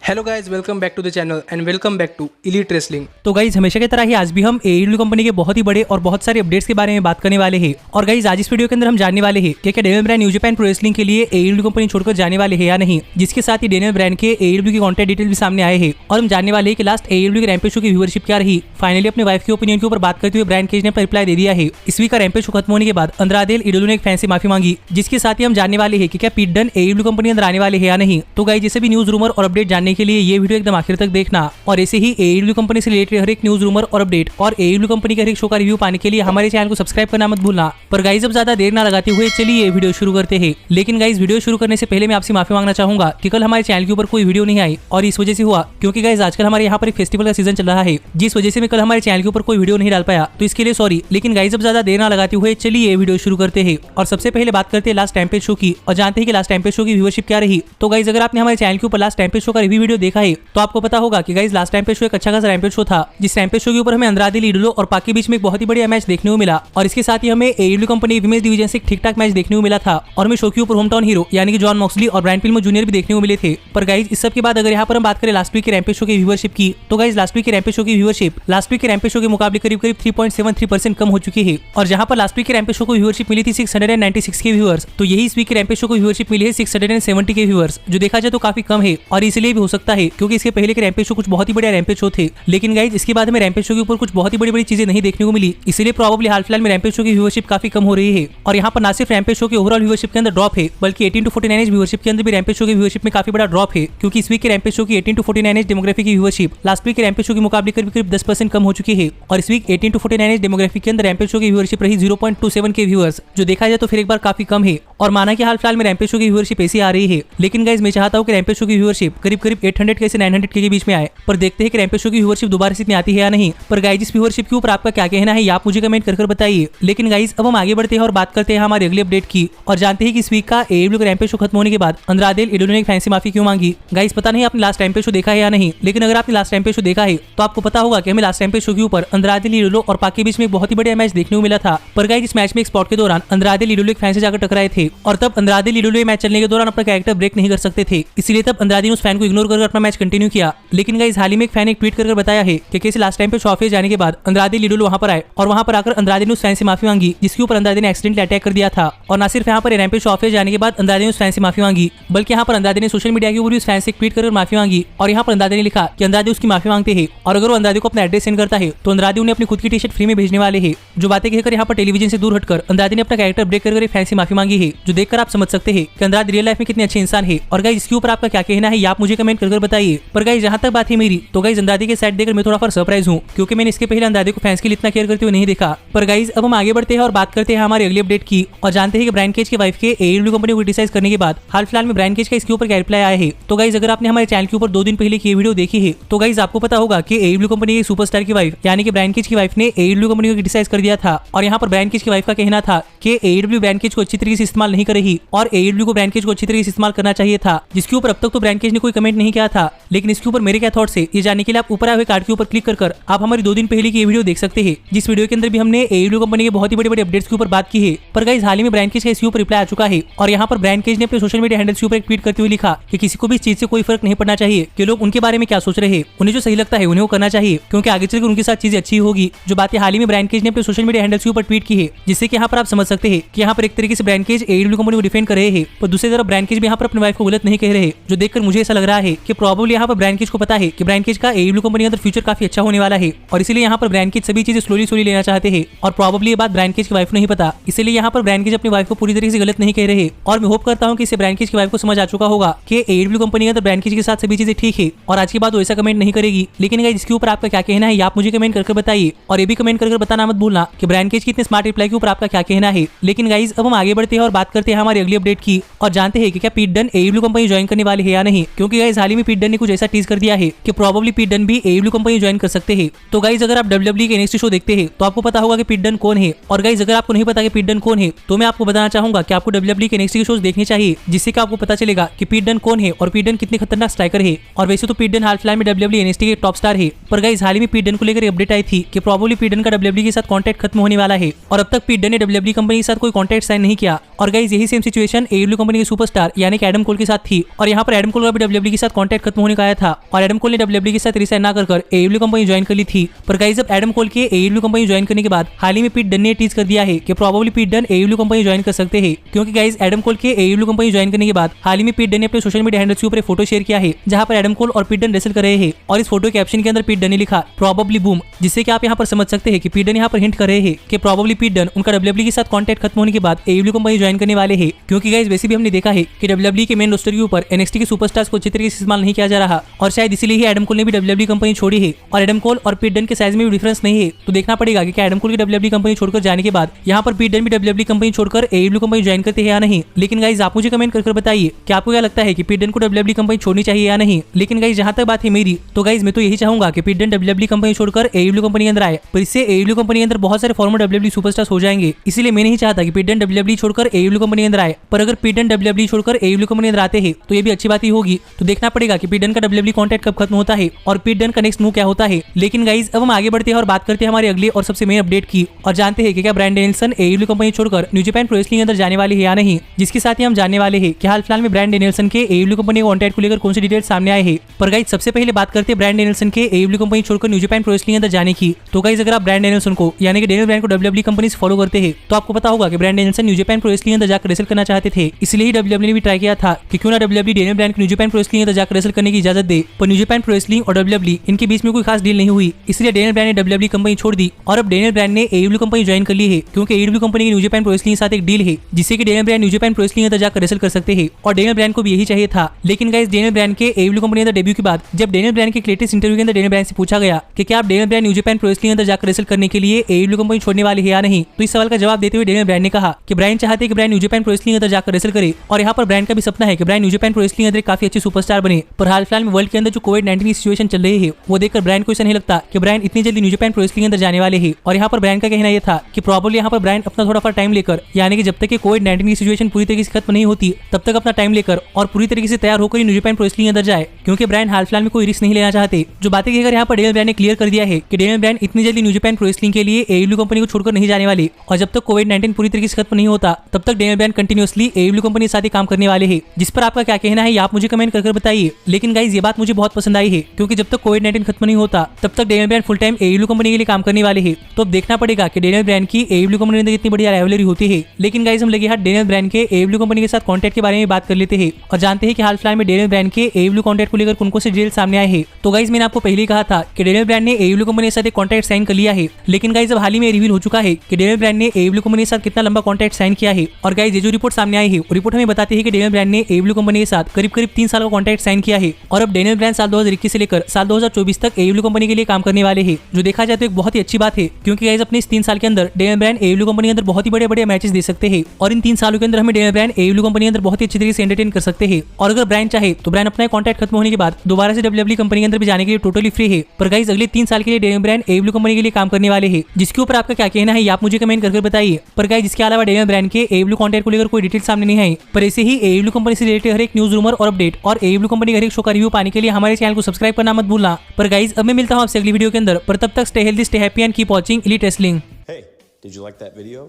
Hello guys, welcome back to the channel and welcome back to elite wrestling. तो guys हमेशा की तरह ही आज भी हम एईडब्ल्यू कंपनी के बहुत ही बड़े और बहुत सारे अपडेट्स के बारे में बात करने वाले हैं। और गाइज आज इस वीडियो के अंदर हम जानने वाले हैं कि क्या Daniel Bryan New Japan Pro Wrestling के लिए एईडब्ल्यू कंपनी छोड़कर जाने वाले हैं या नहीं। जिसके साथ ही डेनियल ब्रायन के एईडब्ल्यू की कॉन्टैक्ट डिटेल भी सामने आए हैं और हम जानने वाले हैं कि लास्ट एईडब्ल्यू के रैम्पेज शो की व्यूअरशिप क्या रही। फाइनली अपने वाइफ के ओपिनियन के ऊपर बात करते हुए ब्रायन केज ने अपना रिप्लाई दे दिया है। इस वीक का रैम्पेज शो खत्म होने के बाद अंद्रादे एल इडोलो ने एक फैन से माफी मांगी, जिसके साथ ही हम जानने वाले हैं कि क्या पीट डन एईडब्ल्यू कंपनी अंदर आने वाले हैं या नहीं। तो गाइज जैसे भी न्यूज रूमर और अपडेट जानने के लिए ये वीडियो एकदम आखिर तक देखना और ऐसे ही एईडब्ल्यू कंपनी से रिलेटेड हर एक न्यूज रूमर और अपडेट और एईडब्ल्यू कंपनी के हर एक शो का रिव्यू पाने के लिए हमारे चैनल को सब्सक्राइब करना मत भूलना। पर गाइज अब ज्यादा देर ना लगाते हुए चलिए ये वीडियो शुरू करते हैं। लेकिन गाइज वीडियो शुरू करने से पहले मैं आपसे माफी मांगना चाहूंगा कि कल हमारे चैनल के ऊपर कोई वीडियो नहीं आई और इस वजह से हुआ क्योंकि गाइज आजकल हमारे यहाँ पर एक फेस्टिवल का सीजन चल रहा है, जिस वजह से मैं कल हमारे चैनल के ऊपर कोई वीडियो नहीं डाल पाया, तो इसके लिए सॉरी। लेकिन गाइज अब ज्यादा देर ना लगाते हुए चलिए ये वीडियो शुरू करते हैं और सबसे पहले बात करते हैं लास्ट रैम्पेज शो की और जानते हैं कि लास्ट रैम्पेज शो की व्यूअरशिप क्या रही। तो गाइज अगर आपने हमारे चैनल के ऊपर लास्ट रैम्पेज शो का रिव्यू वीडियो देखा है तो आपको पता होगा कि गाइज लास्ट रैम्पेज शो एक अच्छा खासा रैम्पेज शो था, जिस रैम्पेज शो के ऊपर हमें अंद्रादे एल इडोलो और पाक के बीच में एक बहुत ही बढ़िया मैच देखने को मिला और इसके साथ ही हमें एईडब्ल्यू कंपनी विमेंस डिवीजन से एक ठीक ठाक मैच देखने को मिला था और हमें शो के ऊपर होम टाउन हीरो यानी कि जॉन मॉक्सली और ब्रायन पिलमो जूनियर भी देखने को मिले थे। पर गाइज इस सब के बाद अगर यहाँ पर हम बात करें लास्ट वीक के रैम्पेज शो की व्यूअरशिप की, तो गाइज लास्ट वीक के रैम्पेज शो की व्यूअरशिप लास्ट वीक के रैम्पेज शो के मुकाबले करीब 3.73% कम हो चुकी है। और जहाँ पर लास्ट वीक के रैम्पेज शो को व्यूअरशिप मिली थी 696 के व्यूअर्स, तो यही इस वीक के रैम्पेज शो को व्यूअरशिप मिली है 670 के व्यूअर्स, जो देखा जाए तो काफी कम है और इसलिए भी हो सकता है क्योंकि इसके पहले के रैम्पेज शो कुछ बहुत ही बढ़िया रैम्पेज शो थे। लेकिन गाइज इसके बाद में रैम्पेज शो के ऊपर कुछ बहुत ही बड़ी बड़ी चीजें नहीं देखने को मिली, इसलिए प्रोबेबली हाल फिलहाल में रैम्पेज शो की व्यूअरशिप काफी कम हो रही है। और यहाँ पर ना सिर्फ रैम्पेज शो के ओवरऑल व्यूअरशिप के अंदर ड्रॉप है, बल्कि 18 to 49 एज व्यूअरशिप के अंदर भी रैम्पेज शो की व्यूअरशिप में काफी बड़ा ड्रॉप है, क्योंकि इस वीक के रैम्पेज शो की 18 to 49 एज डेमोग्राफी की व्यूअरशिप लास्ट वीक के रैम्पेज शो के मुकाबले करीब 10% कम हो चुकी है। और इस वीक 18 to 49 एज डेमोग्राफी के अंदर रैम्पेज शो की व्यूअरशिप रही 0.27 के व्यूअर्स, जो देखा जाए तो फिर एक बार काफी कम है। और माना कि हाल फिलहाल में रैम्पेज शो की व्यूअरशिप ऐसी आ रही है, लेकिन गाइज मैं चाहता हूँ कि रैम्पेज शो की व्यूअरशिप करीब 800 के से 900 के बीच में आए। पर देखते हैं कि रैम्पेज शो की व्यूअरशिप दोबारा से इतनी आती है या नहीं। पर गाइज इस व्यूअरशिप के ऊपर आपका क्या कहना है, आप मुझे कमेंट कर बताइए। लेकिन गाइज अब हम आगे बढ़ते हैं और बात करते हैं हमारे अगले अपडेट की और जानते हैं कि इस वीक का एईडब्ल्यू का रैम्पेज शो खत्म होने के बाद अंद्रादे एल इडोलो ने एक फैन से माफी क्यों मांगी। गाइज पता नहीं आपने लास्ट रैम्पेज शो देखा है या नहीं, लेकिन अगर आपने लास्ट रैम्पेज शो देखा है तो आपको पता होगा कि हमें लास्ट रैम्पेज शो के ऊपर अंद्रादे एल इडोलो और पाक के बीच में एक बहुत ही बढ़िया मैच देखने को मिला था। पर गाइज इस मैच में एक स्पॉट के दौरान अंद्रादे एल इडोलो एक फैन से जाकर टकराए थे और तब अंद्रादे एल इडोलो मैच चलने के दौरान अपना कैरेक्टर ब्रेक नहीं कर सकते थे, इसलिए तब अंद्रादे ने उस फैन को इग्नोर कर अपना मैच कंटिन्यू किया। लेकिन गाइज हाल ही में एक फैन एक ट्वीट कर बताया है कि कैसे लास्ट टाइम पे शो ऑफ जाने के बाद अंद्रादे एल इडोलो वहां पर आए और वहां पर आकर अंद्रादे ने उस फैन से माफी मांगी, जिसके ऊपर अंद्रादे ने एक्सीडेंटली अटैक कर दिया था। और ना सिर्फ यहाँ पर रैम्पेज शो ऑफ जाने के बाद अंद्रादे ने उस फैन से माफी मांगी, बल्कि यहाँ पर अंद्रादे ने सोशल मीडिया के ऊपर उस फैन से ट्वीट कर माफी मांगी और यहाँ पर अंद्रादे ने लिखा कि अंद्रादे उसकी माफी मांगते हैं और अगर वो अंद्रादे को अपना एड्रेस सेंड करता है तो अंद्रादे उन्हें अपनी खुद की टी शर्ट फ्री में भेजने वाले हैं। जो बातें कहकर यहाँ पर टेलीविजन से दूर हटकर अंद्रादे ने अपना कैरेक्टर ब्रेक कर फैन से माफी मांगी है, जो देखकर आप समझ सकते हैं कि अंद्रादे रियल लाइफ में कितने अच्छे इंसान है। और गाइस इसके ऊपर आपका क्या कहना है, आप मुझे कमेंट कर बताइए। पर गाइस जहां तक बात है मेरी, तो गाइस अंद्रादे के साइड देखकर मैं थोड़ा सरप्राइज हूँ, क्योंकि मैंने इसके पहले अंद्रादे को फैंस के लिए इतना केयर करते हुए नहीं देखा। पर गाइस अब हम आगे बढ़ते हैं और बात करते हैं हमारे अगले अपडेट की और जानते हैं कि ब्रायन केज की वाइफ के एईडब्ल्यू कंपनी को क्रिटिसाइज करने के बाद हाल फिलहाल में ब्रायन केज का इसके ऊपर क्या रिप्लाई आया है। तो गाइस अगर आपने हमारे चैनल के ऊपर 2 दिन पहले की वीडियो देखी है तो गाइस आपको पता होगा कि एईडब्ल्यू कंपनी के सुपरस्टार की वाइफ यानी कि ब्रायन केज की वाइफ ने एईडब्ल्यू कंपनी को क्रिटिसाइज कर दिया था। और यहाँ पर ब्रायन केज की वाइफ का कहना था कि एईडब्ल्यू ब्रायन केज को अच्छी तरीके से इस्तेमाल नहीं कर रही और एईडब्ल्यू को ब्रायन केज को अच्छी तरीके से इस्तेमाल करना चाहिए था, जिसके ऊपर अब तक तो ब्रायन केज ने कोई कमेंट नहीं किया था। लेकिन इसके ऊपर मेरे क्या थॉट्स है ये जानने के लिए आप ऊपर आए हुए कार्ड के ऊपर क्लिक कर आप हमारी 2 दिन पहले की वीडियो देख सकते हैं, जिस वीडियो के अंदर भी हमने एईडब्ल्यू कंपनी के बहुत ही बड़े अपडेट्स के ऊपर बात की है। पर गाइस हाल ही में ब्रायन केज का इसके ऊपर रिप्लाई आ चुका है और यहाँ पर ब्रायन केज ने अपने सोशल मीडिया हैंडल्स के ऊपर एक ट्वीट करते हुए लिखा कि किसी को भी इस चीज से कोई फर्क नहीं पड़ना चाहिए कि लोग उनके बारे में क्या सोच रहे हैं, उन्हें जो सही लगता है उन्हें वो करना चाहिए, क्योंकि आगे चलकर उनके साथ चीजें अच्छी होगी। जो बातें हाल ही में ब्रायन केज ने अपने सोशल मीडिया हैंडल्स के ऊपर ट्वीट की है, जिससे कि यहाँ पर आप समझ सकते हैं कि यहाँ पर एक तरीके से ब्रायन केज एईडब्ल्यू कंपनी को डिफेंड कर रहे हैं, पर दूसरी तरफ ब्रायन केज भी यहाँ पर अपनी वाइफ को गलत नहीं कह रहे, जो देखकर मुझे ऐसा लग रहा है कि प्रोबेबली यहाँ पर ब्रायन केज को पता है कि ब्रायन केज का एईडब्ल्यू कंपनी के अंदर फ्यूचर काफी अच्छा होने वाला है और इसलिए यहाँ पर ब्रायन केज सभी चीजें स्लोली लेना चाहते हैं। और प्रोबेबली ये बात ब्रायन केज की वाइफ नहीं पता, इसलिए यहाँ पर ब्रायन केज अपनी वाइफ को पूरी तरीके से गलत नहीं कह रहे। और मैं होप करता हूँ कि इसे ब्रायन केज की वाइफ को समझ आ चुका होगा कि एईडब्ल्यू कंपनी के अंदर ब्रायन केज के साथ सभी चीजें ठीक है और आज के बाद वो ऐसा कमेंट नहीं करेगी। लेकिन गाइस इसके ऊपर आपका क्या कहना है, आप मुझे कमेंट कर बताइए और ये भी कमेंट कर बताना मत भूलना कि ब्रायन केज की इतने स्मार्ट रिप्लाई के ऊपर आपका क्या कहना है। लेकिन गाइस अब हम आगे बढ़ते हैं और बात करते हैं हमारे अगले अपडेट की और जानते हैं कि क्या पीट डन एईडब्ल्यू कंपनी ज्वाइन करने वाले हैं या नहीं, क्योंकि गाइस हाल ही में पीट डन ने कुछ ऐसा टीज कर दिया है कि प्रोबेबली पीट डन भी एईडब्ल्यू कंपनी ज्वाइन कर सकते हैं। तो गाइस अगर आप डब्ल्यूडब्ल्यूई के एनएक्सटी शो देखते हैं तो आपको पता होगा कि पीट डन कौन है। और गाइस अगर आपको नहीं पता कि पीट डन कौन है तो मैं आपको बताना चाहूंगा कि आपको डब्ल्यूडब्ल्यूई के एनएक्सटी के शोज देखने चाहिए, जिससे कि आपको पता चलेगा कि पीट डन कौन है और पीट डन कितने खतरनाक स्ट्राइकर है। और वैसे तो पीट डन हाल फिलहाल में डब्ल्यूडब्ल्यूई एनएक्सटी के टॉप स्टार है, पर गाइस हाल ही में पीट डन को लेकर अपडेट आई थी कि प्रोबेबली पीट डन का डब्ल्यूडब्ल्यूई के साथ कॉन्ट्रैक्ट खत्म होने वाला है और अब तक पीट डन ने डब्ल्यूडब्ल्यूई कंपनी के साथ कोई कॉन्ट्रैक्ट साइन नहीं किया। और गाइस यही सेम सिचुएशन एडब्ल्यू कंपनी के सुपरस्टार यानी कि एडम कोल के साथ थी और यहाँ पर एडम कोल का भी डब्ल्यूडब्ल्यूई के साथ कॉन्टैक्ट खत्म होने का आया था और एडम कोल ने WWE के साथ रिसाइन ना कर AEW कंपनी ज्वाइन कर ली थी। पर गाइस अब एडम कोल के AEW कंपनी ज्वाइन करने के बाद हाल ही में पीट डन ने टीज कर दिया है कि प्रोबेबली पीट डन AEW कंपनी ज्वाइन कर सकते हैं, क्योंकि गाइस एडम कोल के AEW कंपनी ज्वाइन करने के बाद हाल ही में पीट डन ने अपने सोशल मीडिया हैंडल्स के ऊपर एक फोटो शेयर किया है जहां पर एडम कोल और पीट डन रेसल कर रहे हैं और इस फोटो के कैप्शन के अंदर पीट डन ने लिखा प्रोबेबली बूम, जिससे कि आप यहां पर समझ सकते हैं कि पीट डन यहां पर हिंट कर रहे हैं कि प्रोबेबली पीट डन उनका WWE के साथ कॉन्टैक्ट खत्म होने के बाद AEW कंपनी ज्वाइन करने वाले हैं, क्योंकि गाइस वैसे भी हमने देखा है कि WWE के मेन रोस्टर के ऊपर NXT के सुपरस्टार्स को अच्छी तरीके से इस्तेमाल नहीं किया जा रहा और शायद इसीलिए ही एडम कोल ने भी WWE कंपनी छोड़ी है और एडम कोल और पीट डन के साइज में भी डिफरेंस नहीं है। तो देखना पड़ेगा कि क्या एडम कोल की WWE कंपनी छोड़कर जाने के बाद यहाँ पर पीट डन भी WWE कंपनी छोड़कर AEW कंपनी ज्वाइन करते हैं या नहीं। लेकिन गाइस आप मुझे कमेंट कर बताइए कि आपको क्या लगता है कि पीट डन को WWE कंपनी छोड़नी चाहिए या नहीं। लेकिन गाइस जहां तक बात है मेरी, तो गाइस मैं तो यही चाहूंगा कि पीट डन WWE कंपनी छोड़कर AEW कंपनी के अंदर आए, पर इससे AEW कंपनी के अंदर बहुत सारे फॉर्मर WWE सुपरस्टार्स हो जाएंगे। इसलिए मैं नहीं चाहता कि पीट डन WWE छोड़कर AEW कंपनी के अंदर आए, पर अगर पीट डन WWE छोड़कर AEW कंपनी के अंदर आते हैं तो ये भी अच्छी बात ही होगी। तो देखना पड़ेगा कि पीट डन का WWE कॉन्ट्रैक्ट कब खत्म होता है और पीट डन का नेक्स्ट मूव क्या होता है। लेकिन गाइस अब हम आगे बढ़ते हैं और बात करते हैं हमारे अगले और सबसे मेन अपडेट की और जानते हैं कि क्या ब्रायन डैनियल्सन AEW कंपनी छोड़कर न्यू जापान प्रो रेसलिंग के अंदर जाने वाले हैं या नहीं। जिसके साथ ही हम जानने वाले हैं कि हाल फिलहाल में ब्रायन डैनियल्सन के AEW कंपनी के कॉन्ट्रैक्ट को लेकर कौन सी डिटेल्स सामने आए हैं। पर गाइस सबसे पहले बात करते हैं ब्रायन डैनियल्सन के AEW कंपनी छोड़कर न्यू जापान प्रो रेसलिंग के अंदर जाने की। तो गाइस अगर आप ब्रायन डैनियल्सन को यानी कि डेनियल ब्रायन को WWE कंपनी से फॉलो करते हैं तो आपको पता होगा कि Bryan Danielson New Japan Pro Wrestling के अंदर जाकर रेसल करना चाहते थे। इसलिए ही WWE ने भी ट्राई किया था कि क्यों ना WWE डेनियल ब्रायन को न्यू जापान प्रो रेसलिंग के अंदर जाकर रेसल करने की इजाजत दे, पर न्यू जापान प्रो रेसलिंग और WWE इनके बीच में कोई खास डील नहीं हुई। इसलिए डेनियल ब्रायन ने WWE कंपनी छोड़ दी और अब डेनियल ब्रायन ने AEW कंपनी ज्वाइन कर ली है, क्योंकि AEW कंपनी की न्यू जापान प्रो रेसलिंग के साथ एक डील है जिससे कि Daniel Brian New Japan Pro Wrestling के अंदर जाकर रेसल कर सकते हैं और डेनियल ब्रायन को भी यही चाहिए था। लेकिन गाइस डेनियल ब्रायन के AEW कंपनी के अंदर डेब्यू के बाद जब डेनियल ब्रायन के लेटेस्ट इंटरव्यू के अंदर डेनियल ब्रायन से पूछा गया कि क्या आप Daniel Bryan New Japan Pro Wrestling के अंदर जाकर रेसल करने के लिए AEW कंपनी छोड़ने वाले हैं या नहीं, तो इस सवाल का जवाब देते हुए डेनियल ब्रायन ने कहा कि ब्रायन चाहते हैं कि Bryan New Japan Pro Wrestling के अंदर जाकर रेसल करे और यहाँ पर ब्रायन का भी सपना है कि Bryan New Japan Pro Wrestling के अंदर काफी अच्छे सुपरस्टार बने। पर हाल फिलहाल में वर्ल्ड के अंदर जो कोविड-19 की सिचुएशन चल रही है वो देखकर ब्रायन को ऐसा नहीं लगता कि ब्रायन इतनी जल्दी न्यू जापान प्रो रेसलिंग के अंदर जाने वाले हैं। और यहाँ पर ब्रायन का कहना यह था कि प्रोबेबली यहाँ पर ब्रायन अपना थोड़ा सा टाइम लेकर यानी कि जब तक कि कोविड-19 की सिचुएशन पूरी तरीके से खत्म नहीं होती तब तक अपना टाइम लेकर और पूरी तरीके से तैयार होकर न्यू जापान प्रो रेसलिंग के अंदर जाए, क्योंकि ब्रायन हाल फिलहाल में कोई रिस्क नहीं लेना चाहते। जो बातें कहकर यहाँ पर डेनियल ब्रायन ने क्लियर कर दिया है कि डेनियल ब्रायन इतनी जल्दी न्यू जापान प्रो रेसलिंग के लिए AEW कंपनी को छोड़कर नहीं जाने वाले और जब तक कोविड-19 पूरी तरीके से खत्म नहीं होता तब तक Daniel Bryan continuously AEW company के साथ ही काम करने वाले हैं। जिस पर आपका क्या कहना है ये आप मुझे कमेंट कर बताइए। लेकिन गाइस ये बात मुझे बहुत पसंद आई है, क्योंकि जब तक कोविड-19 खत्म नहीं होता तब तक Daniel Bryan full time AEW company के लिए काम करने वाले हैं। तो अब देखना पड़ेगा कि डेनियल ब्रायन की AEW कंपनी के अंदर कितनी बढ़िया राइवलरी होती है। लेकिन गाइस हम लगे हाथ डेनियल ब्रायन के AEW कंपनी के साथ कॉन्टैक्ट के बारे में बात कर लेते हैं और जानते हैं कि हाल फिलहाल में डेनियल ब्रायन के AEW कॉन्टैक्ट को लेकर कौन कौन से डिटेल्स सामने आए हैं। तो गाइस मैंने आपको पहले ही कहा था कि डेनियल ब्रायन ने AEW कंपनी के साथ एक कॉन्ट्रैक्ट साइन कर लिया है। लेकिन गाइस अब हाल ही में रिवील हो चुका है कि डेनियल ब्रायन ने AEW कंपनी के साथ कितना लंबा कॉन्ट्रैक्ट साइन किया है। और गाइस ये जो रिपोर्ट सामने आई है रिपोर्ट हमें बताती है कि डेनियल ब्रायन ने AEW कंपनी के साथ करीब 3 साल का कॉन्ट्रैक्ट साइन किया है और अब डेनियल ब्रायन साल 2021 से लेकर साल 2024 तक AEW कंपनी के लिए काम करने वाले हैं। जो देखा जाए तो एक बहुत ही अच्छी बात है, क्योंकि गाइस अपने इस 3 साल के अंदर डेनियल ब्रायन AEW कंपनी के अंदर बहुत ही बड़े मैचेस दे सकते हैं और इन 3 सालों के अंदर हमें डेनियल ब्रायन AEW कंपनी के अंदर बहुत ही अच्छी तरीके से एंटरटेन कर सकते हैं। और अगर ब्रायन चाहे तो ब्रायन अपना कॉन्ट्रैक्ट खत्म होने के बाद दोबारा से WWE कंपनी के अंदर भी जाने के लिए टोटली फ्री है। पर गाइस अगले 3 साल के लिए डेनियल ब्रायन AEW कंपनी के लिए काम करने वाले हैं, जिसके ऊपर आपका क्या कहना है ये आप मुझे कमेंट कर बताइए। पर गाइस इसके अलावा डेनियल ब्रायन के AEW कॉन्ट्रैक्ट को लेकर कोई डिटेल सामने नहीं आई, पर ऐसे ही AEW कंपनी से रिलेटेड हर एक न्यूज रूमर और अपडेट और AEW कंपनी का हर एक शो का रिव्यू पाने के लिए हमारे चैनल को सब्सक्राइब करना मत भूलना। पर गाइस अब मैं मिलता हूं आपसे अगली वीडियो के अंदर, पर तब तक stay healthy, stay happy and keep watching elite wrestling. Hey, did you like that video?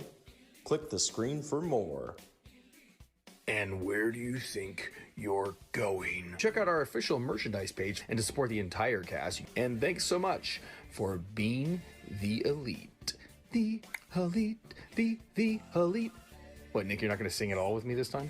Click the screen for more. And where do you think you're going? Check out our official merchandise page and to support the entire cast. And thanks so much for being the elite. The elite, the elite. What, Nick, you're not going to sing it all with me this time?